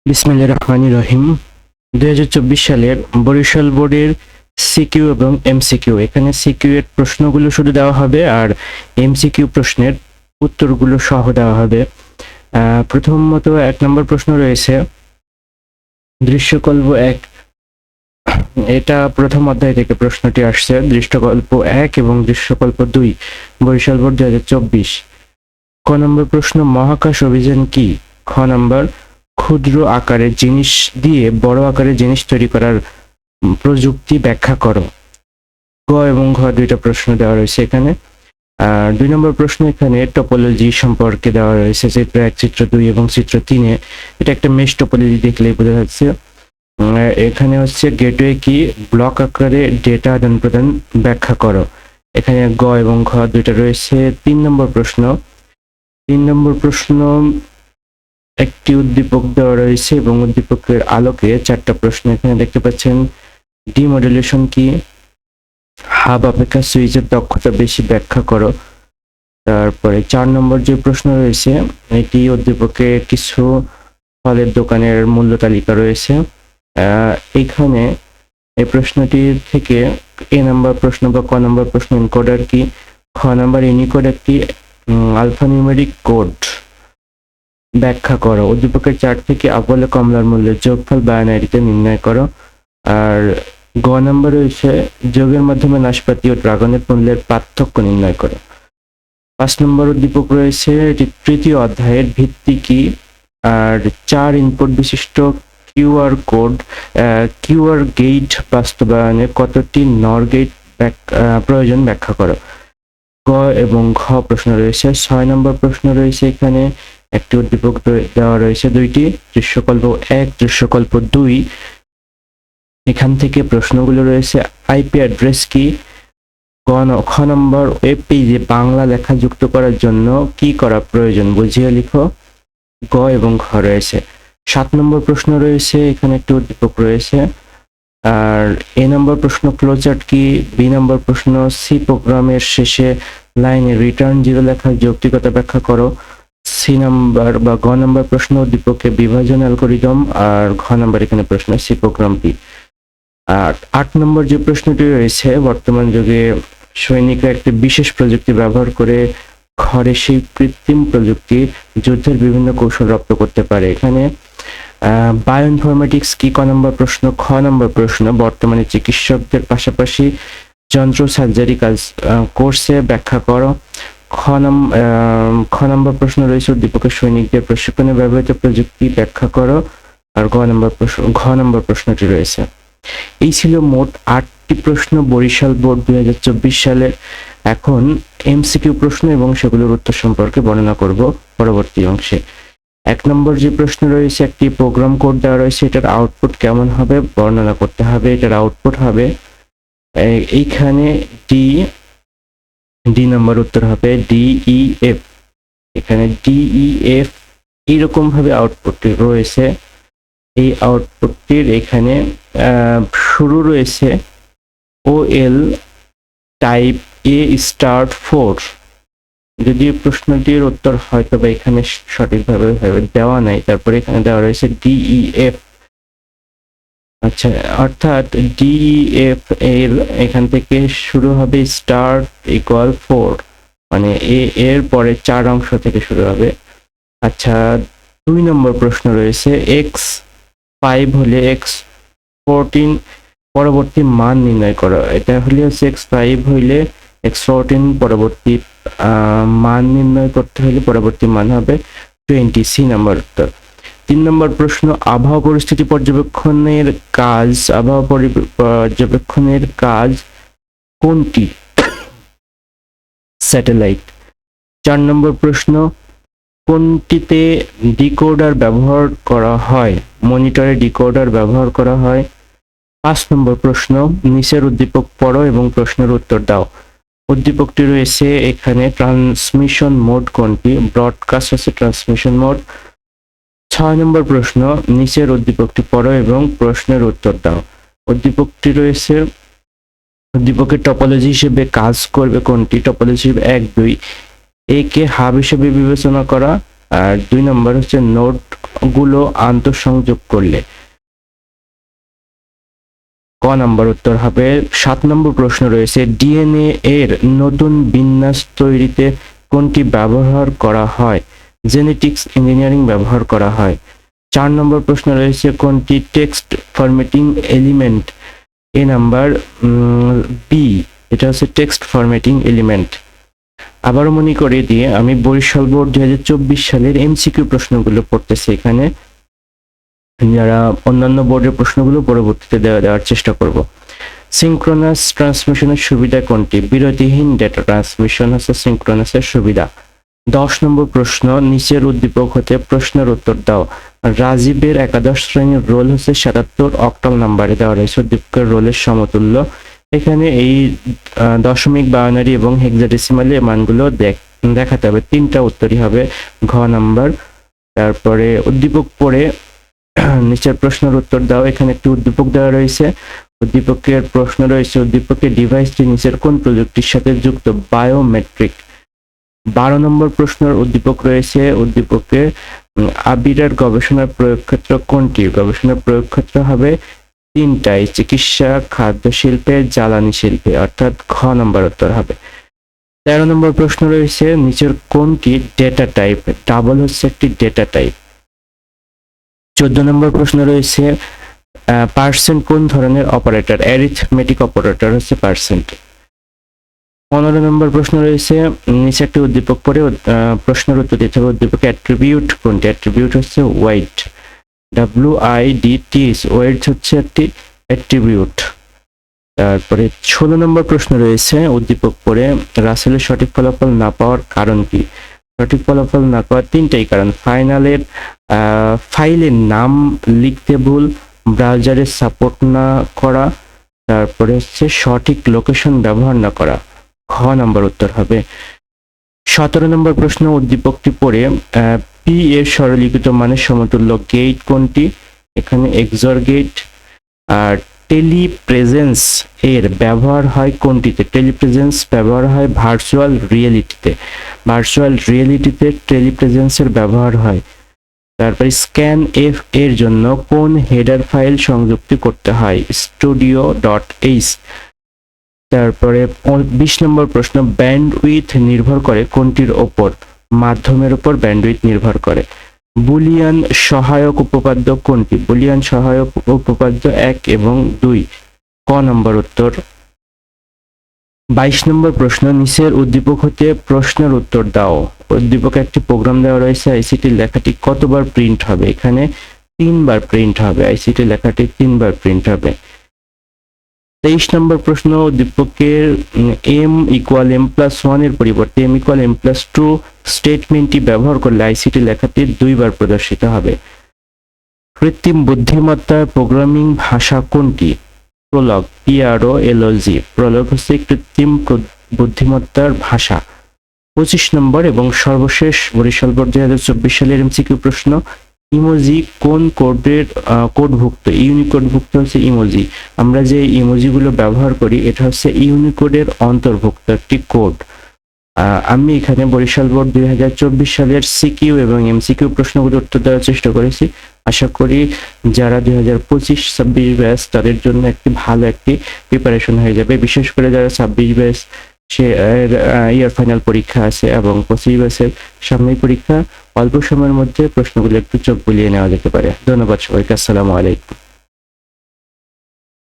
বিসমিল্লাহির রহমানির রহিম। 2024 সালের বরিশাল বোর্ডের সিকিউ এবং এমসিকিউ, এখানে সিকিউ এর প্রশ্নগুলো শুধু দেওয়া হবে আর এমসিকিউ প্রশ্নের উত্তরগুলো সহ দেওয়া হবে। প্রথমত 1 নম্বর প্রশ্ন রয়েছে দৃশ্যকল্প 1। এটা প্রথম অধ্যায় থেকে প্রশ্নটি আসছে। দৃশ্যকল্প 1 এবং দৃশ্যকল্প 2, বরিশাল বোর্ড 2024। ক নম্বর প্রশ্ন, মহাকাশ অভিযান কি? খ নম্বর, ক্ষুদ্র আকারের জিনিস দিয়ে বড় আকারের জিনিস তৈরি করার প্রযুক্তি ব্যাখ্যা করো। গ এবং ঘ দুইটা প্রশ্ন দেওয়া রয়েছে এখানে। আর 2 নম্বর প্রশ্ন এখানে টপোলজি সম্পর্কে দেওয়া রয়েছে, চিত্র 1, চিত্র 2 এবং চিত্র 3-এ। এটা একটা মেশ টপোলজি দেখলেই বোঝা যাচ্ছে। এখানে হচ্ছে গেটওয়ে কি? ব্লক আকারে ডেটা আদান প্রদান ব্যাখ্যা করো। এখানে গ এবং ঘ দুইটা রয়েছে। 3 নম্বর প্রশ্ন, একটি উদ্দীপক দেওয়া রয়েছে এবং উদ্দীপকের আলোকে 4টা প্রশ্ন এখানে দেখতে পাচ্ছেন। ডিমডুলেশন কি? হাব অপেক্ষা সুইচের দক্ষতা বেশি ব্যাখ্যা করো। তারপরে 4 নম্বর যে প্রশ্ন রয়েছে, এটি উদ্দীপকে কিছু ফলের দোকানের মূল্য তালিকা রয়েছে। এইখানে এই প্রশ্নটির থেকে এ নাম্বার প্রশ্ন বা ক নম্বর প্রশ্ন এনকোডার কি? খ নাম্বার, ইউনিকোড একটি আলফানিউমেরিক কোড ব্যাখ্যা করো। উদ্দীপকের 4 থেকে আপেল ও কমলার মূল্যের যোগফল বাইনারিতে নির্ণয় করো। আর গ নাম্বার রয়েছে যোগের মাধ্যমে নাশপাতি ও ড্রাগনের মূল্যের পার্থক্য নির্ণয় করো। 5 নম্বর উদ্দীপক রয়েছে, এটি তৃতীয় অধ্যায়ের ভিত্তি কি? আর 4 ইনপুট বিশিষ্ট কিউআর গেট বাস্তবায়নে কতটি নর গেট প্রয়োজন ব্যাখ্যা করো। গ এবং ঘ প্রশ্ন রয়েছে। 6 নম্বর প্রশ্ন রয়েছে, এখানে একটি উদ্দীপক দেওয়া রয়েছে 2টি, দৃশ্যকল্প 1, দৃশ্যকল্প 2। এখান থেকে প্রশ্নগুলো রয়েছে, আইপি অ্যাড্রেস কি? খ নম্বর, ওয়েব পেজে বাংলা লেখা যুক্ত করার জন্য কি করা প্রয়োজন বুঝিয়ে লিখো। গ এবং ঘ রয়েছে। 7 নম্বর প্রশ্ন রয়েছে, এখানে একটি উদ্দীপক রয়েছে। আর এ নম্বর প্রশ্ন, ফ্লোচার্ট কি? বি নম্বর প্রশ্ন, সি প্রোগ্রামের শেষে লাইনে রিটার্ন 0 লেখার যৌক্তিকতা ব্যাখ্যা করো। সি নাম্বার বা গ নাম্বার প্রশ্ন, উদ্দীপকে বিভাজন অ্যালগরিদম। আর ঘ নাম্বার এখানে প্রশ্ন, সি প্রোগ্রামটি। আর 8 নম্বর যে প্রশ্নটি রয়েছে, বর্তমান যুগে সৈনিকরা একটি বিশেষ প্রযুক্তি ব্যবহার করে ঘরে সেই কৃত্রিম প্রযুক্তি যুদ্ধের বিভিন্ন কৌশল রপ্ত করতে পারে। এখানে বায়োইনফরমেটিক্স কি? ক নম্বর প্রশ্ন। খ নম্বর প্রশ্ন, বর্তমানে চিকিৎসকদের পাশাপাশি যন্ত্র সার্জারি কাজ কোর্সে ব্যাখ্যা করো। খ নম্বর প্রশ্ন রয়েছে, উদ্দীপকের সৈনিকদের প্রশিক্ষণে ব্যবহৃত প্রযুক্তি ব্যাখ্যা করো। আর ঘ নম্বর প্রশ্নটি রয়েছে। এই ছিল মোট 8টি প্রশ্ন বরিশাল বোর্ড 2024 সালের। এখন এমসিকিউ প্রশ্ন এবং সেগুলোর উত্তর সম্পর্কে বর্ণনা করব পরবর্তী অংশে। 1 নম্বর যে প্রশ্ন রয়েছে, একটি প্রোগ্রাম কোড দেওয়া রয়েছে, এটার আউটপুট কেমন হবে বর্ণনা করতে হবে। এটার আউটপুট হবে এইখানে ডি নম্বর উত্তর হবে DEF। এখানে DEF এইরকম ভাবে আউটপুটটি রয়েছে। এই আউটপুটটির এখানে শুরু রয়েছে OL টাইপ A*4। যদি প্রশ্নটির উত্তর হয়তো বা এখানে সঠিকভাবে দেওয়া নাই, তারপরে এখানে দেওয়া রয়েছে DEF। আচ্ছা, অর্থাৎ DEF এর এখান থেকে শুরু হবে স্টার্ট ইকুয়াল 4, মানে এর পরে 4 অংশ থেকে শুরু হবে। আচ্ছা, 2 নম্বর প্রশ্ন রয়েছে, X5 হলে X14 পরবর্তী মান নির্ণয় করো। এটা হলে হচ্ছে X5 হইলে X14 পরবর্তী মান নির্ণয় করতে হলে পরবর্তী মান হবে 20। সি নাম্বার উত্তর। 3 নম্বর প্রশ্ন, আবহাওয়া পরিস্থিতি পর্যবেক্ষণের কাজ কোনটি? স্যাটেলাইট। 4 নম্বর প্রশ্ন, কোনটিতে ডিকোডার ব্যবহার করা হয়? মনিটরে ডিকোডার ব্যবহার করা হয়। 5 নম্বর প্রশ্ন, নিচের উদ্দীপক পড়ো এবং প্রশ্নের উত্তর দাও। উদ্দীপকটি রয়েছে এখানে, ট্রান্সমিশন মোড কোনটি? ব্রডকাস্ট হচ্ছে ট্রান্সমিশন মোড। 6 নম্বর প্রশ্ন, নিচের উদ্দীপকটি পড়ো এবং প্রশ্নের উত্তর দাও। উদ্দীপকটি রয়েছে, উদ্দীপকের টপোলজি হিসেবে কাজ করবে কোনটি? টপোলজি 1, 2। এ কে হাব হিসেবে বিবেচনা করা, আর 2 নম্বর হচ্ছে নোটগুলো আন্তঃসংযোগ করলে। ক নম্বর উত্তর হবে। 7 নম্বর প্রশ্ন রয়েছে ডিএনএ এর নতুন বিন্যাস তৈরিতে কোনটি ব্যবহার করা হয়? জেনেটিক্স ইঞ্জিনিয়ারিং ব্যবহার করা হয়। 4 নম্বর প্রশ্ন রয়েছে কোনটি টেক্সট ফরম্যাটিং এলিমেন্ট? এ নাম্বার বি, এটা হচ্ছে টেক্সট ফরম্যাটিং এলিমেন্ট। আবারও মনে করিয়ে দিয়ে আমি বরিশাল বোর্ড 2024 সালের এমসিকিউ প্রশ্নগুলো পড়তেছি এখানে, যারা অন্যান্য বোর্ডের প্রশ্নগুলো পরবর্তীতে দেওয়ার চেষ্টা করব। সিঙ্ক্রোনাস ট্রান্সমিশনের সুবিধা কোনটি? বিরতিহীন ডেটা ট্রান্সমিশন হচ্ছে সিঙ্ক্রোনাসের সুবিধা। 10 নম্বর প্রশ্ন নিচের উদ্দীপক হতে প্রশ্নের উত্তর দাও। রাজীবের একাদশ শ্রেণীর রোল হচ্ছে 77 অক্টাল নাম্বারে দেওয়া রয়েছে উদ্দীপকের রোলের সমতুল্য। এখানে এই দশমিক, বাইনারি এবং হেক্সাডেসিমালে মানগুলো দেখাতে হবে। 3টা উত্তরই হবে ঘ নাম্বার। তারপরে উদ্দীপক পড়ে নিচের প্রশ্নের উত্তর দাও। এখানে একটি উদ্দীপক দেওয়া রয়েছে, উদ্দীপকের প্রশ্ন রয়েছে উদ্দীপকের ডিভাইসটি নিচের কোন প্রযুক্তির সাথে যুক্ত? বায়োমেট্রিক। 12 নম্বর প্রশ্নের উদ্দীপক রয়েছে উদ্দীপকে আবিরের গবেষণার প্রয়োগক্ষেত্র কোনটি? গবেষণার প্রয়োগক্ষেত্র হবে 3টাই, চিকিৎসা, খাদ্য শিল্পে, জ্বালানি শিল্পে, অর্থাৎ খ নম্বর উত্তর হবে। 13 নম্বর প্রশ্ন রয়েছে নিচের কোনটি ডেটা টাইপ? ডাবল হচ্ছে একটি ডেটা টাইপ। 14 নম্বর প্রশ্ন রয়েছে পার্সেন্ট কোন ধরনের অপারেটর? অ্যারিথমেটিক অপারেটর হচ্ছে পার্সেন্ট। 15 নম্বর প্রশ্ন রয়েছে নিচে একটি উদ্দীপক পড়ে প্রশ্নের উত্তর দিতে হবে। উদ্দীপক অ্যাট্রিবিউট কোনটি? অ্যাট্রিবিউট হচ্ছে ওয়েট, WIDT, ওয়েট হচ্ছে একটি অ্যাট্রিবিউট। তারপরে 16 নম্বর প্রশ্ন রয়েছে উদ্দীপক পড়ে রাসেলের সঠিক ফলাফল না পাওয়ার কারণ কি? সঠিক ফলাফল না পাওয়ার 3টাই কারণ। ফাইলের নাম লিখতে ভুল, ব্রাউজারে সাপোর্ট না করা, তারপরে হচ্ছে সঠিক লোকেশন ব্যবহার না করা। খ নম্বর উত্তর হবে। 17 নম্বর প্রশ্ন উদ্দীপকটি পড়ে পি এর সরলীকৃত মানের সমতুল্য গেট কোনটি? এখানে এক্সর গেট। আর টেলিপ্রেজেন্স এর ব্যবহার হয় কোনটিতে? টেলিপ্রেজেন্স ব্যবহার হয় ভার্চুয়াল রিয়েলিটিতে। ভার্চুয়াল রিয়েলিটিতে টেলিপ্রেজেন্সের ব্যবহার হয়। তারপরে স্ক্যান এফ এর জন্য কোন হেডার ফাইল সংযুক্ত করতে হয়? studio.h। তারপরে 20 নম্বর প্রশ্ন ব্যান্ডউইথ নির্ভর করে কোনটির ওপর? মাধ্যমের উপর ব্যান্ডউইথ নির্ভর করে। বুলিয়ান সহায়ক উপপাদ্য কোনটি? বুলিয়ান সহায়ক উপপাদ্য 1 এবং 2। ক নম্বর উত্তর। 22 নম্বর প্রশ্ন নিচের উদ্দীপক হতে প্রশ্নের উত্তর দাও। উদ্দীপকে একটি প্রোগ্রাম দেওয়া রয়েছে, আইসিটি লেখাটি কতবার প্রিন্ট হবে? এখানে 3বার প্রিন্ট হবে, আইসিটি লেখাটি 3বার প্রিন্ট হবে। 23 নম্বর প্রশ্ন উদ্দীপকের m=m+1 এর পরিবর্তে m=m+2 স্টেটমেন্টটি ব্যবহার করলে আইসিটি লেখাটি 2বার প্রদর্শিত হবে। কৃত্রিম বুদ্ধিমত্তার প্রোগ্রামিং ভাষা কোনটি? Prolog, PROLOG। প্রলগ হচ্ছে কৃত্রিম বুদ্ধিমত্তার ভাষা। 25 নম্বর এবং সর্বশেষ বরিশাল বোর্ড 2024 সালের এমসিকিউ প্রশ্ন ইমোজি কোন কোডভুক্ত? ইউনিকোডভুক্ত হচ্ছে ইমোজি। আমরা যে ইমোজিগুলো ব্যবহার করি এটা হচ্ছে ইউনিকোডের অন্তর্ভুক্ত একটি কোড। আমি এখানে বরিশাল বোর্ড 2024 সালের সিকিউ এবং এমসিকিউ প্রশ্নগুলোর উত্তর দেওয়ার চেষ্টা করেছি। আশা করি যারা 2025-26 ব্যাচ তাদের জন্য একটি ভালো একটি প্রিপারেশন হয়ে যাবে, বিশেষ করে যারা 26 ব্যাচ সে ইয়ার ফাইনাল পরীক্ষা আছে এবং 25 ব্যাচের সামনেই পরীক্ষা। অল্প সময়ের মধ্যে প্রশ্নগুলো একটু চোখ বুলিয়ে নেওয়া যেতে পারে। ধন্যবাদ সবাইকে। আসসালামু আলাইকুম।